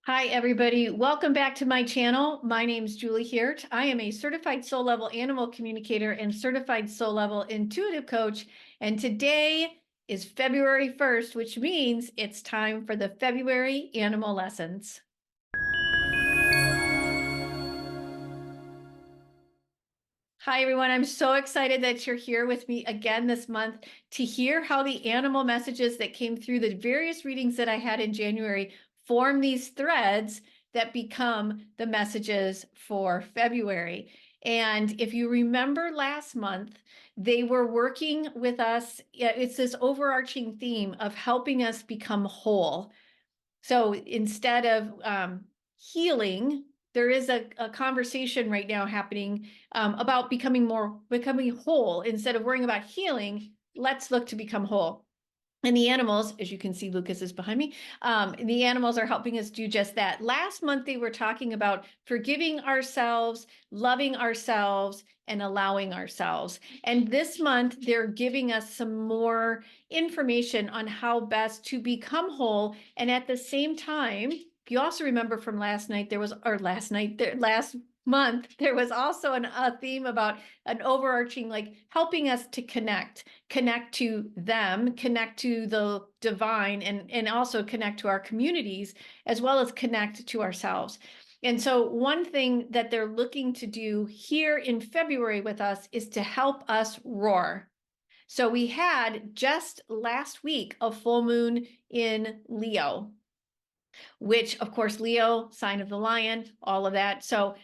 Hi, everybody. Welcome back to my channel. My name is Julie Hirt. I am a certified soul level animal communicator and certified soul level intuitive coach. And today is February 1st, which means it's time for the February animal lessons. Hi, everyone. I'm so excited that you're here with me again this month to hear how the animal messages that came through the various readings that I had in January form these threads that become the messages for February. And if you remember last month, they were working with us. It's this overarching theme of helping us become whole. So instead of healing, there is a conversation right now happening about becoming whole. Instead of worrying about healing, let's look to become whole. And the animals, as you can see, Lucas is behind me. The animals are helping us do just that. Last month, they were talking about forgiving ourselves, loving ourselves, and allowing ourselves. And this month, they're giving us some more information on how best to become whole. And at the same time, if you also remember from last month, there was also a theme about an overarching, like helping us to connect to them, connect to the divine, and also connect to our communities, as well as connect to ourselves. And so one thing that they're looking to do here in February with us is to help us roar. So we had just last week a full moon in Leo, which of course, Leo, sign of the lion, all of that. So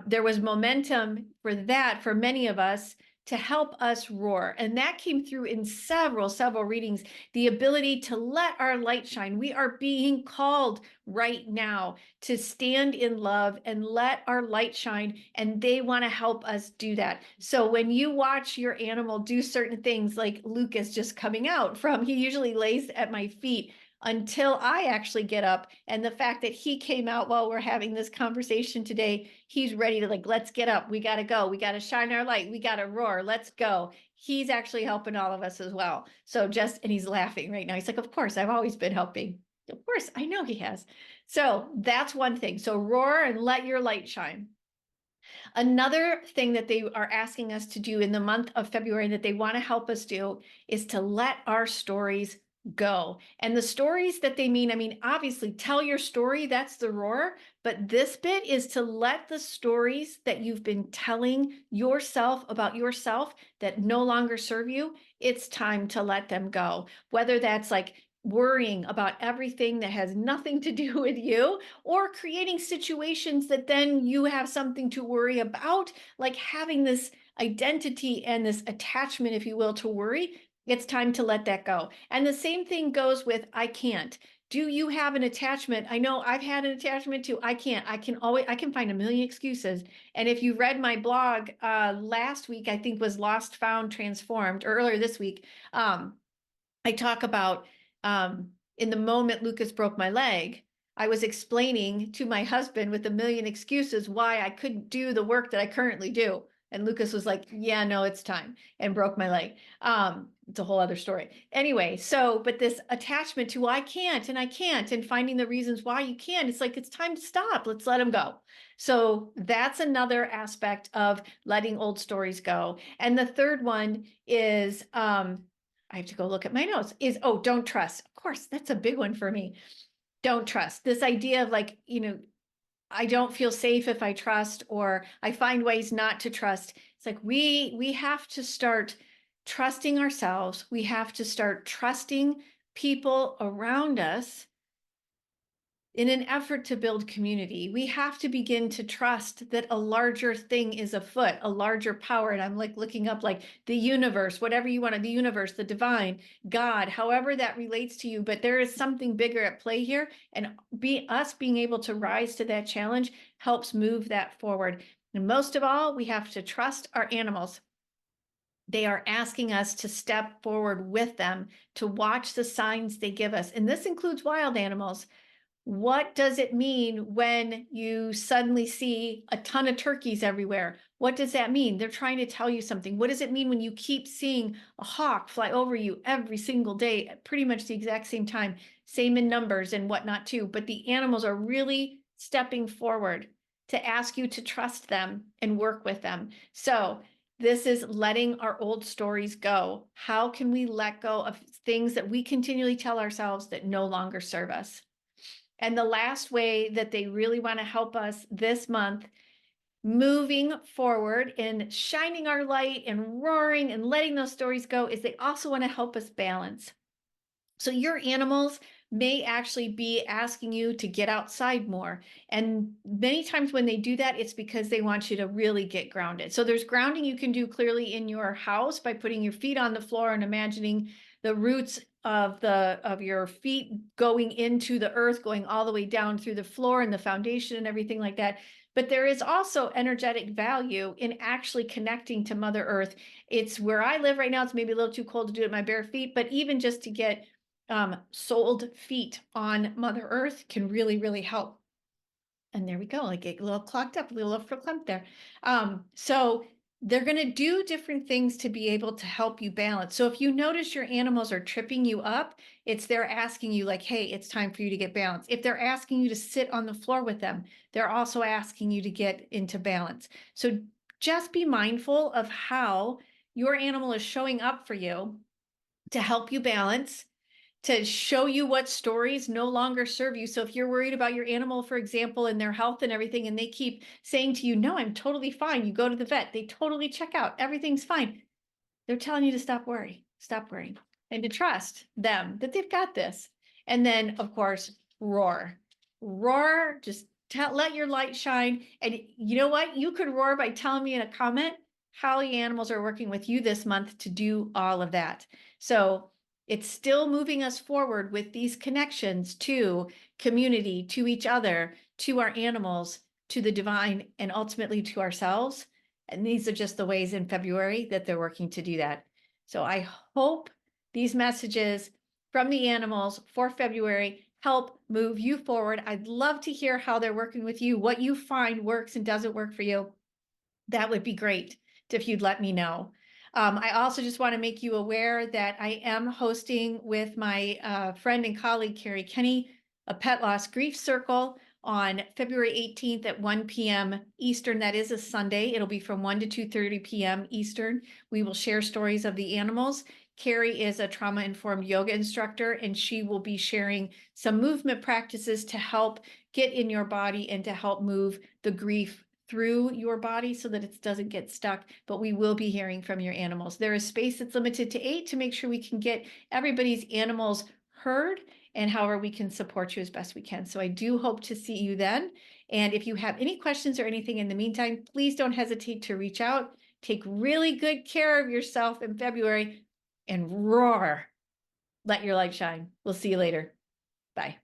there was momentum for that for many of us to help us roar. And that came through in several readings, the ability to let our light shine. We are being called right now to stand in love and let our light shine. And they want to help us do that. So when you watch your animal do certain things, like Lucas just coming out from, he usually lays at my feet until I actually get up. And the fact that he came out while we're having this conversation today, he's ready to let's get up. We got to go. We got to shine our light. We got to roar. Let's go. He's actually helping all of us as well. So and he's laughing right now. He's like, of course, I've always been helping. Of course, I know he has. So that's one thing. So roar and let your light shine. Another thing that they are asking us to do in the month of February that they want to help us do is to let our stories go. And the stories that they mean, obviously tell your story, that's the roar, but this bit is to let the stories that you've been telling yourself about yourself that no longer serve you, it's time to let them go. Whether that's like worrying about everything that has nothing to do with you, or creating situations that then you have something to worry about, like having this identity and this attachment, if you will, to worry. It's time to let that go. And the same thing goes with I can't. Do you have an attachment? I know I've had an attachment to I can't. I can find a million excuses. And if you read my blog last week, I think was Lost, Found, Transformed, or earlier this week, I talk about in the moment Lucas broke my leg, I was explaining to my husband with a million excuses why I couldn't do the work that I currently do. And Lucas was like, yeah, no, it's time, and broke my leg. It's a whole other story. Anyway, but this attachment to I can't, and finding the reasons why you can't, it's like, it's time to stop. Let's let them go. So that's another aspect of letting old stories go. And the third one is, I have to go look at my notes, is, don't trust. Of course, that's a big one for me. Don't trust. This idea of I don't feel safe if I trust, or I find ways not to trust. It's like we have to start trusting ourselves. We have to start trusting people around us in an effort to build community. We have to begin to trust that a larger thing is afoot, a larger power. And I'm looking up the universe, whatever you want to, the universe, the divine, God, however that relates to you. But there is something bigger at play here. And us being able to rise to that challenge helps move that forward. And most of all, we have to trust our animals. They are asking us to step forward with them, to watch the signs they give us. And this includes wild animals. What does it mean when you suddenly see a ton of turkeys everywhere? What does that mean? They're trying to tell you something. What does it mean when you keep seeing a hawk fly over you every single day at pretty much the exact same time? same in numbers and whatnot too, but the animals are really stepping forward to ask you to trust them and work with them. So this is letting our old stories go. How can we let go of things that we continually tell ourselves that no longer serve us? And the last way that they really want to help us this month, moving forward and shining our light and roaring and letting those stories go, is they also want to help us balance. So your animals may actually be asking you to get outside more. And many times when they do that, it's because they want you to really get grounded. So there's grounding you can do clearly in your house by putting your feet on the floor and imagining the roots of your feet going into the earth, going all the way down through the floor and the foundation and everything like that. But there is also energetic value in actually connecting to Mother Earth. It's where I live right now. It's maybe a little too cold to do it with my bare feet, but even just to get soled feet on Mother Earth can really, really help. And there we go. I get a little clogged up, a little verklempt there. So they're going to do different things to be able to help you balance. So if you notice your animals are tripping you up, it's they're asking you like, hey, it's time for you to get balanced. If they're asking you to sit on the floor with them, they're also asking you to get into balance. So just be mindful of how your animal is showing up for you to help you balance, to show you what stories no longer serve you. So if you're worried about your animal, for example, and their health and everything, and they keep saying to you, no, I'm totally fine. You go to the vet, they totally check out, everything's fine. They're telling you to stop worrying, and to trust them that they've got this. And then, of course, roar, just let your light shine. And you know what? You could roar by telling me in a comment how the animals are working with you this month to do all of that. So it's still moving us forward with these connections to community, to each other, to our animals, to the divine, and ultimately to ourselves. And these are just the ways in February that they're working to do that. So I hope these messages from the animals for February help move you forward. I'd love to hear how they're working with you, what you find works and doesn't work for you. That would be great if you'd let me know. I also just want to make you aware that I am hosting with my friend and colleague, Carrie Kenny, a pet loss grief circle on February 18th at 1 p.m. Eastern. That is a Sunday. It'll be from 1 to 2:30 p.m. Eastern. We will share stories of the animals. Carrie is a trauma-informed yoga instructor, and she will be sharing some movement practices to help get in your body and to help move the grief through your body so that it doesn't get stuck. But we will be hearing from your animals. There is space that's limited to 8 to make sure we can get everybody's animals heard, and however we can support you as best we can. So I do hope to see you then. And if you have any questions or anything in the meantime, please don't hesitate to reach out. Take really good care of yourself in February and roar. Let your light shine. We'll see you later. Bye.